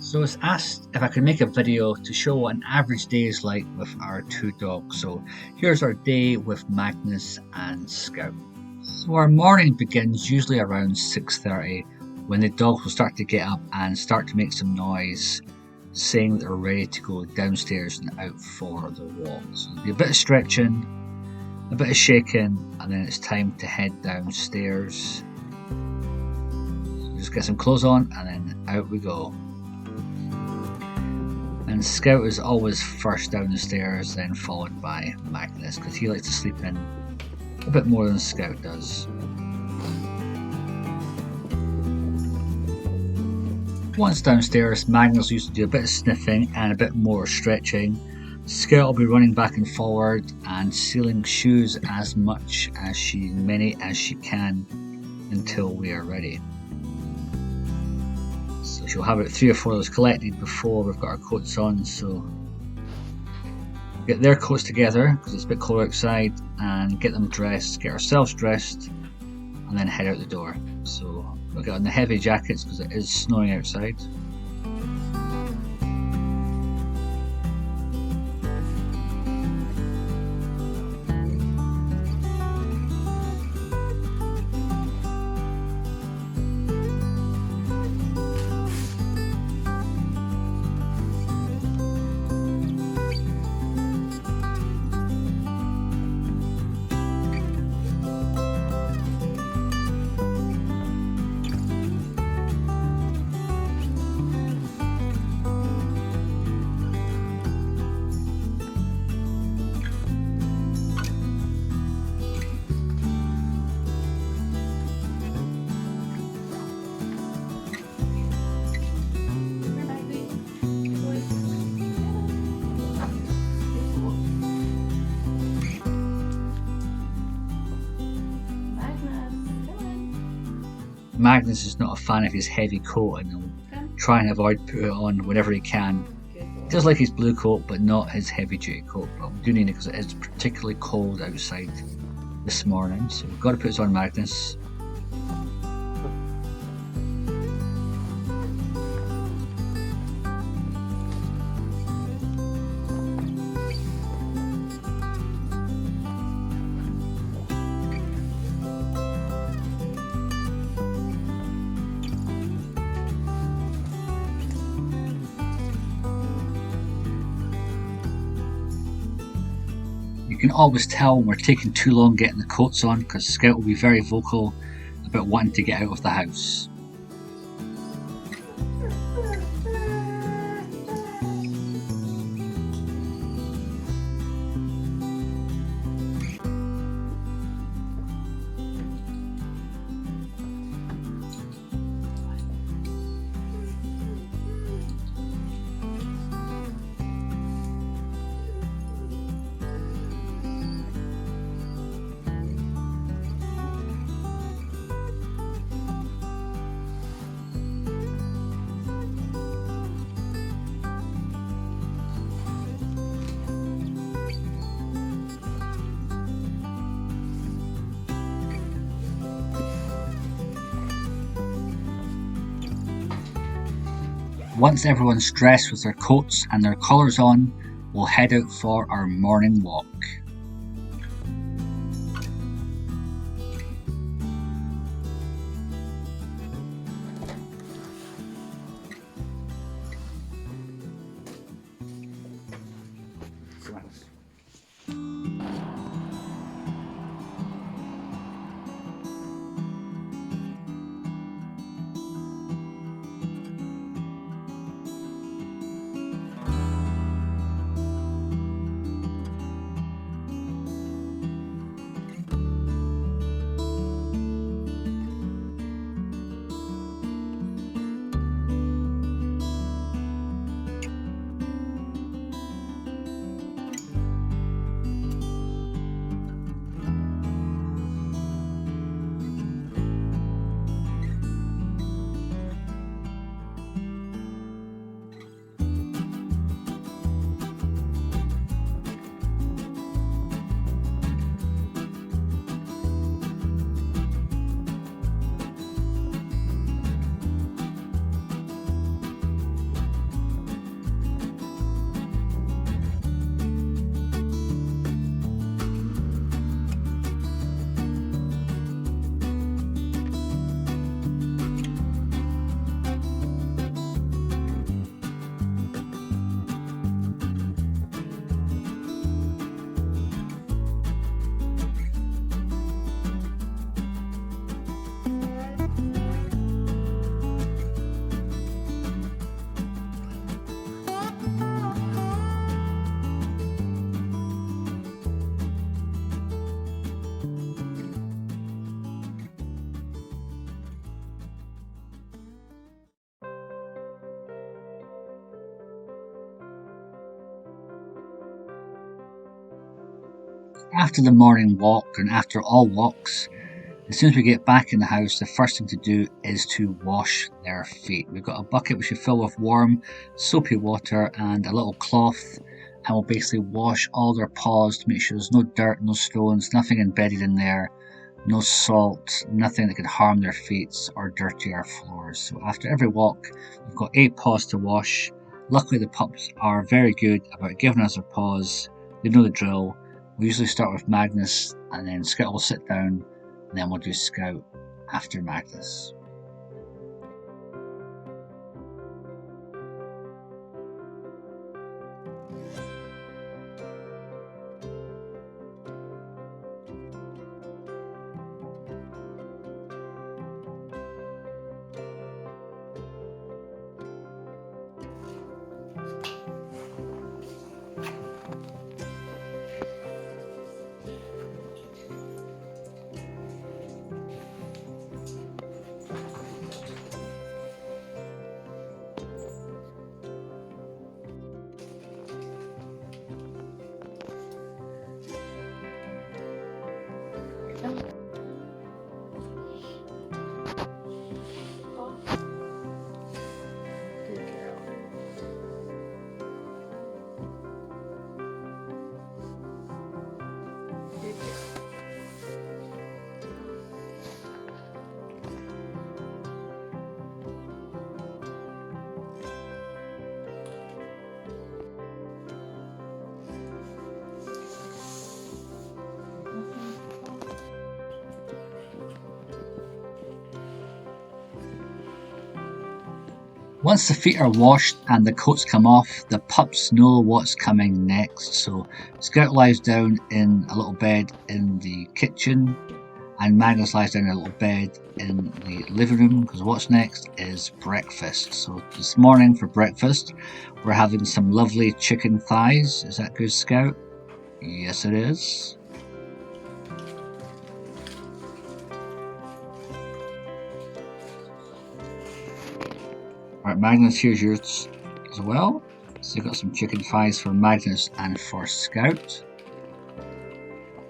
So I was asked if I could make a video to show what an average day is like with our two dogs. So here's our day with Magnus and Scout. So our morning begins usually around 6:30 when the dogs will start to get up and start to make some noise, saying that they're ready to go downstairs and out for the walk. So there'll be a bit of stretching, a bit of shaking, and then it's time to head downstairs. So just get some clothes on and then out we go. And Scout is always first down the stairs, then followed by Magnus, because he likes to sleep in a bit more than Scout does. Once downstairs, Magnus used to do a bit of sniffing and a bit more stretching. Scout will be running back and forward and sealing shoes as many as she can until we are ready. So she'll have about 3 or 4 of those collected before we've got our coats on. So get their coats together because it's a bit colder outside, and get them dressed, get ourselves dressed, and then head out the door. So we'll get on the heavy jackets because it is snowing outside. Magnus is not a fan of his heavy coat and he'll try and avoid putting it on whenever he can. He does like his blue coat, but not his heavy duty coat. But we do need it because it is particularly cold outside this morning, so we've got to put this on Magnus. You can always tell when we're taking too long getting the coats on because Scout will be very vocal about wanting to get out of the house. Once everyone's dressed with their coats and their collars on, we'll head out for our morning walk. After the morning walk and after all walks, as soon as we get back in the house, the first thing to do is to wash their feet. We've got a bucket which we fill with warm, soapy water and a little cloth, and we'll basically wash all their paws to make sure there's no dirt, no stones, nothing embedded in there, no salt, nothing that could harm their feet or dirty our floors. So after every walk, we've got 8 paws to wash. Luckily, the pups are very good about giving us their paws. They know the drill. We usually start with Magnus, and then Scout will sit down, and then we'll do Scout after Magnus. Once the feet are washed and the coats come off, the pups know what's coming next. So Scout lies down in a little bed in the kitchen, and Magnus lies down in a little bed in the living room, because what's next is breakfast. So this morning for breakfast, we're having some lovely chicken thighs. Is that good, Scout? Yes, it is. Alright, Magnus, here's yours as well. So you've got some chicken thighs for Magnus and for Scout.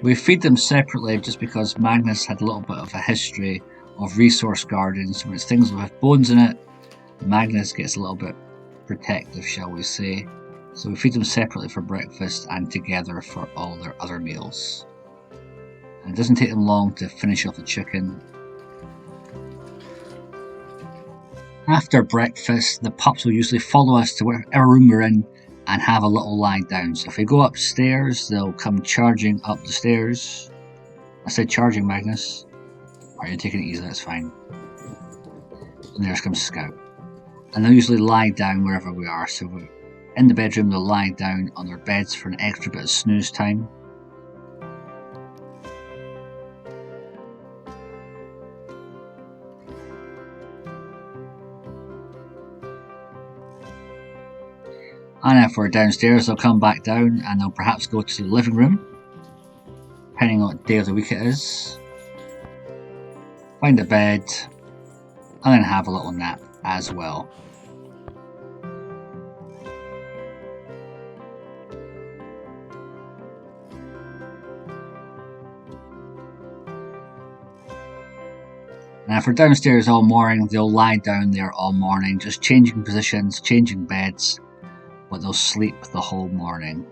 We feed them separately just because Magnus had a little bit of a history of resource gardens, where it's things with bones in it. Magnus gets a little bit protective, shall we say. So we feed them separately for breakfast and together for all their other meals. And it doesn't take them long to finish off the chicken. After breakfast, the pups will usually follow us to whatever room we're in and have a little lie down. So if we go upstairs, they'll come charging up the stairs. I said charging, Magnus. Alright, you're taking it easy, that's fine. And there comes Scout. And they'll usually lie down wherever we are. So we're in the bedroom, they'll lie down on their beds for an extra bit of snooze time. And if we're downstairs, they'll come back down and they'll perhaps go to the living room, depending on what day of the week it is. Find a bed, and then have a little nap as well. And if we're downstairs all morning, they'll lie down there all morning, just changing positions, changing beds, but they'll sleep the whole morning.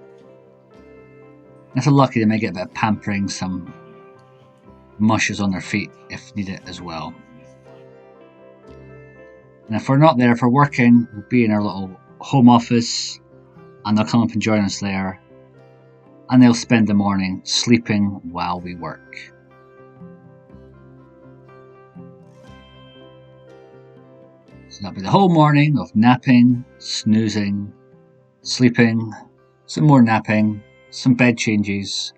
And if they're lucky, they may get a bit of pampering, some mushes on their feet if needed as well. And if we're not there, if we're working, we'll be in our little home office, and they'll come up and join us there, and they'll spend the morning sleeping while we work. So that'll be the whole morning of napping, snoozing, sleeping, some more napping, some bed changes,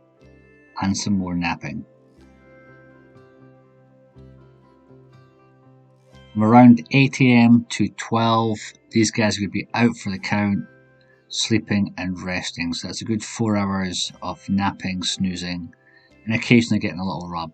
and some more napping. From around 8 AM to 12, these guys are going to be out for the count, sleeping and resting. So that's a good 4 hours of napping, snoozing, and occasionally getting a little rub.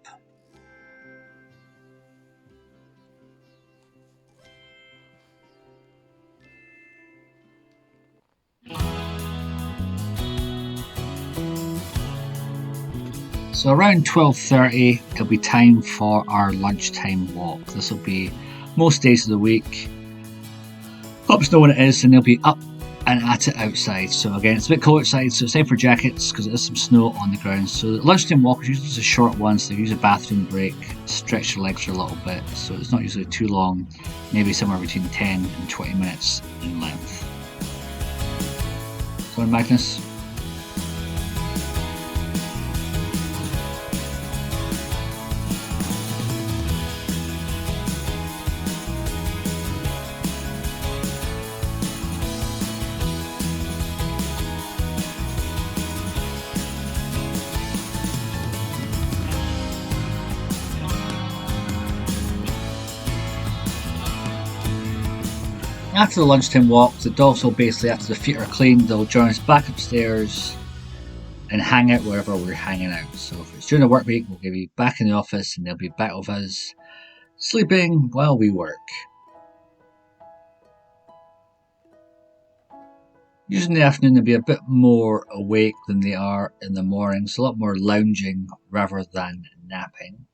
So around 12:30 it'll be time for our lunchtime walk. This will be most days of the week. Let us know when it is and they'll be up and at it outside. So again, it's a bit cold outside, so it's time for jackets because there's some snow on the ground. So the lunchtime walk is usually just a short one, so you use a bathroom break, stretch your legs for a little bit. So it's not usually too long, maybe somewhere between 10 and 20 minutes in length. Go on, Magnus. After the lunchtime walk, the dogs will basically, after the feet are cleaned, they'll join us back upstairs and hang out wherever we're hanging out. So if it's during the work week, we'll be back in the office and they'll be back with us, sleeping while we work. Usually in the afternoon they'll be a bit more awake than they are in the morning, so a lot more lounging rather than napping.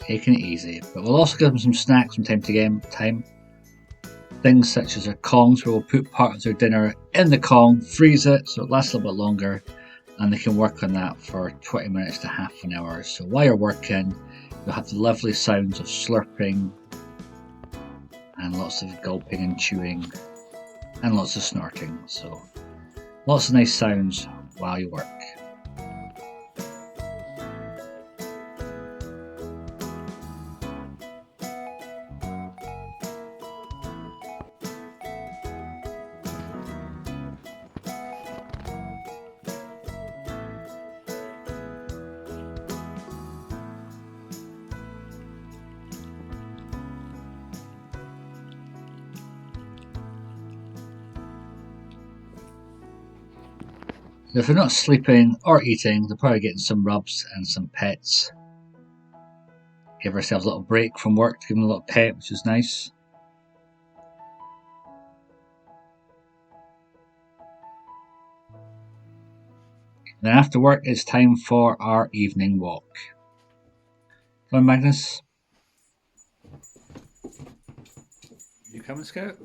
Taking it easy, but we'll also give them some snacks from time to time. Things such as their Kongs, where we'll put part of their dinner in the Kong, freeze it so it lasts a little bit longer, and they can work on that for 20 minutes to half an hour. So while you're working, you'll have the lovely sounds of slurping and lots of gulping and chewing and lots of snorting. So lots of nice sounds while you work. If they're not sleeping or eating, they're probably getting some rubs and some pets. Give ourselves a little break from work to give them a little pet, which is nice. Then after work, it's time for our evening walk. Come on, Magnus. You coming, Scout?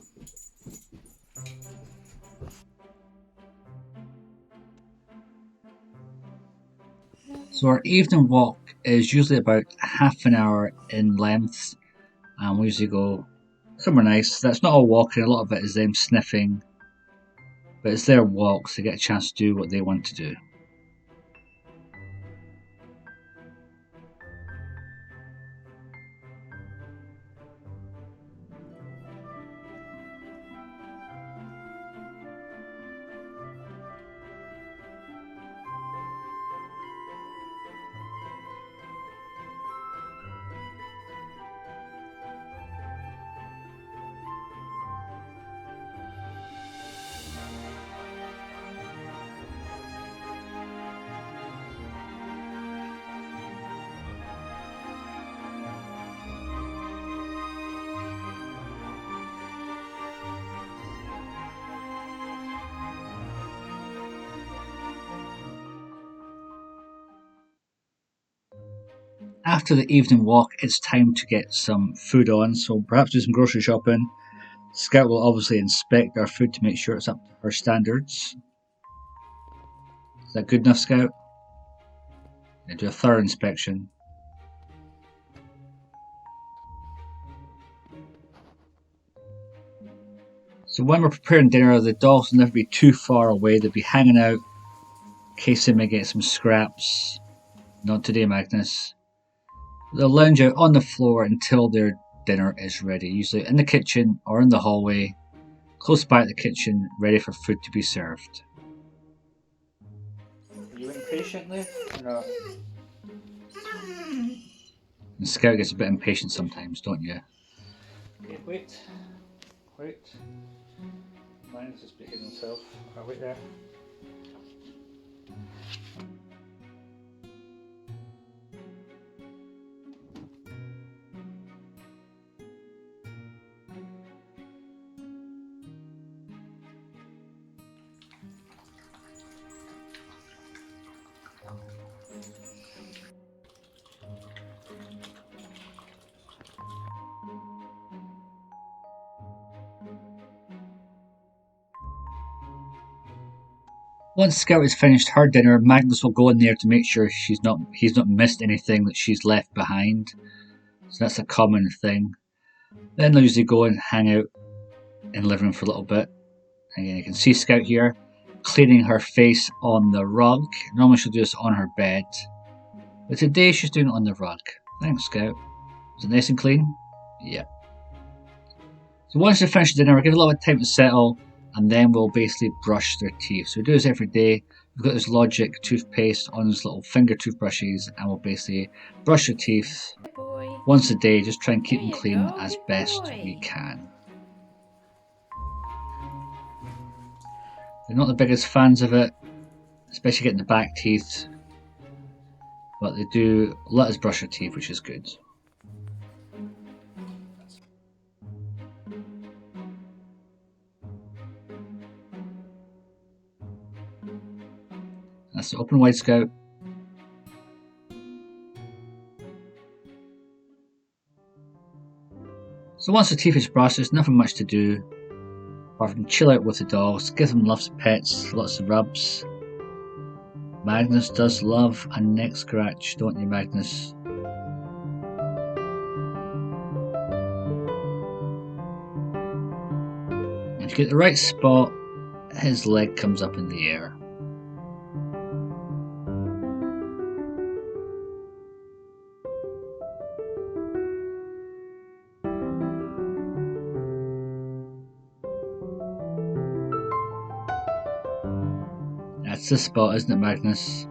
So our evening walk is usually about half an hour in length, and we usually go somewhere nice. That's not all walking, a lot of it is them sniffing, but it's their walks, they get a chance to do what they want to do. After the evening walk, it's time to get some food on, so perhaps do some grocery shopping. Scout will obviously inspect our food to make sure it's up to her standards. Is that good enough, Scout? Yeah, do a thorough inspection. So when we're preparing dinner, the dogs will never be too far away. They'll be hanging out in case they may get some scraps. Not today, Magnus. They'll lounge out on the floor until their dinner is ready, usually in the kitchen or in the hallway, close by the kitchen, ready for food to be served. Are you impatiently? No. And Scout gets a bit impatient sometimes, don't you? Okay, wait. Mine's just behaving himself. I'll wait there. Once Scout has finished her dinner, Magnus will go in there to make sure he's not missed anything that she's left behind. So that's a common thing. Then they'll usually go and hang out in the living room for a little bit. Again, you can see Scout here cleaning her face on the rug. Normally she'll do this on her bed, but today she's doing it on the rug. Thanks, Scout. Is it nice and clean? Yeah. So once they finish dinner, we'll give a little bit of time to settle, and then we'll basically brush their teeth. So we do this every day. We've got this Logic toothpaste on these little finger toothbrushes, and we'll basically brush their teeth once a day. Just try and keep them clean as best we can. They're not the biggest fans of it, especially getting the back teeth, but they do let us brush our teeth, which is good. That's the open wide Scout. So once the teeth is brushed, there's nothing much to do apart from chill out with the dogs, give them lots of pets, lots of rubs. Magnus does love a neck scratch, don't you, Magnus? If you get the right spot, his leg comes up in the air. That's the spot, isn't it, Magnus?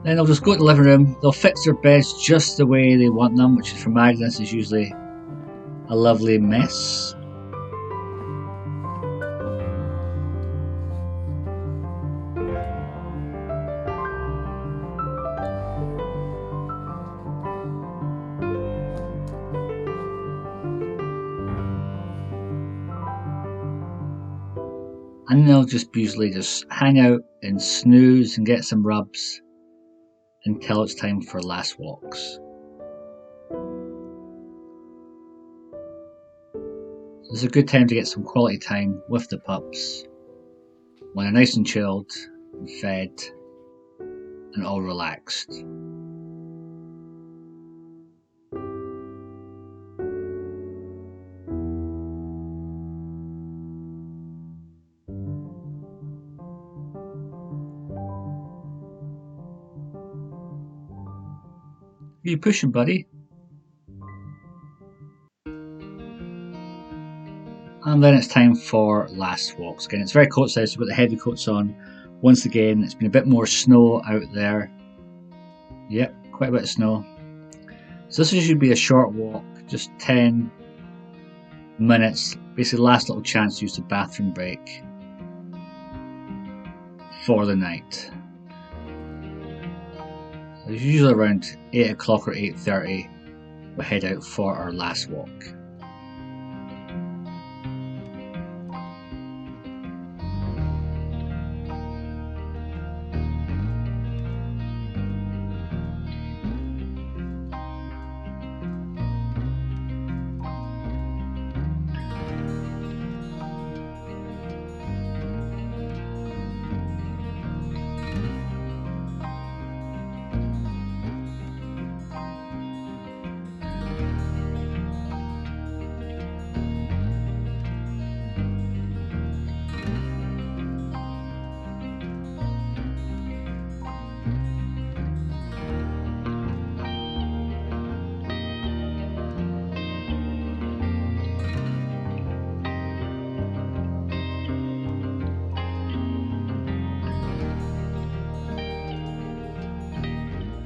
Then they'll just go to the living room, they'll fix their beds just the way they want them, which for Magnus is usually a lovely mess. And they'll just usually just hang out and snooze and get some rubs until it's time for last walks. So it's a good time to get some quality time with the pups when they're nice and chilled and fed and all relaxed. Are you pushing, buddy? And then it's time for last walks. Again, it's very cold outside, so we've got the heavy coats on. Once again, it's been a bit more snow out there. Yep, quite a bit of snow. So this should be a short walk, just 10 minutes. Basically, last little chance to use the bathroom break for the night. It's usually around 8 o'clock or 8:30 we'll head out for our last walk.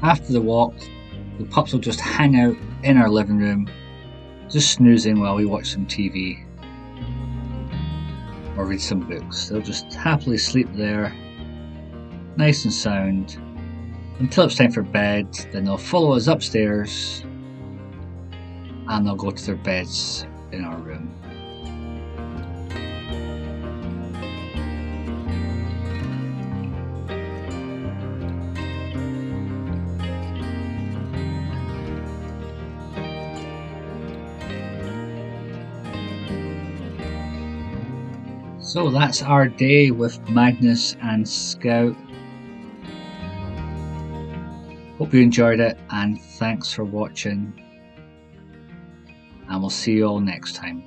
After the walk, the pups will just hang out in our living room, just snoozing while we watch some TV or read some books. They'll just happily sleep there, nice and sound, until it's time for bed. Then they'll follow us upstairs and they'll go to their beds in our room. So that's our day with Magnus and Scout. Hope you enjoyed it, and thanks for watching, and we'll see you all next time.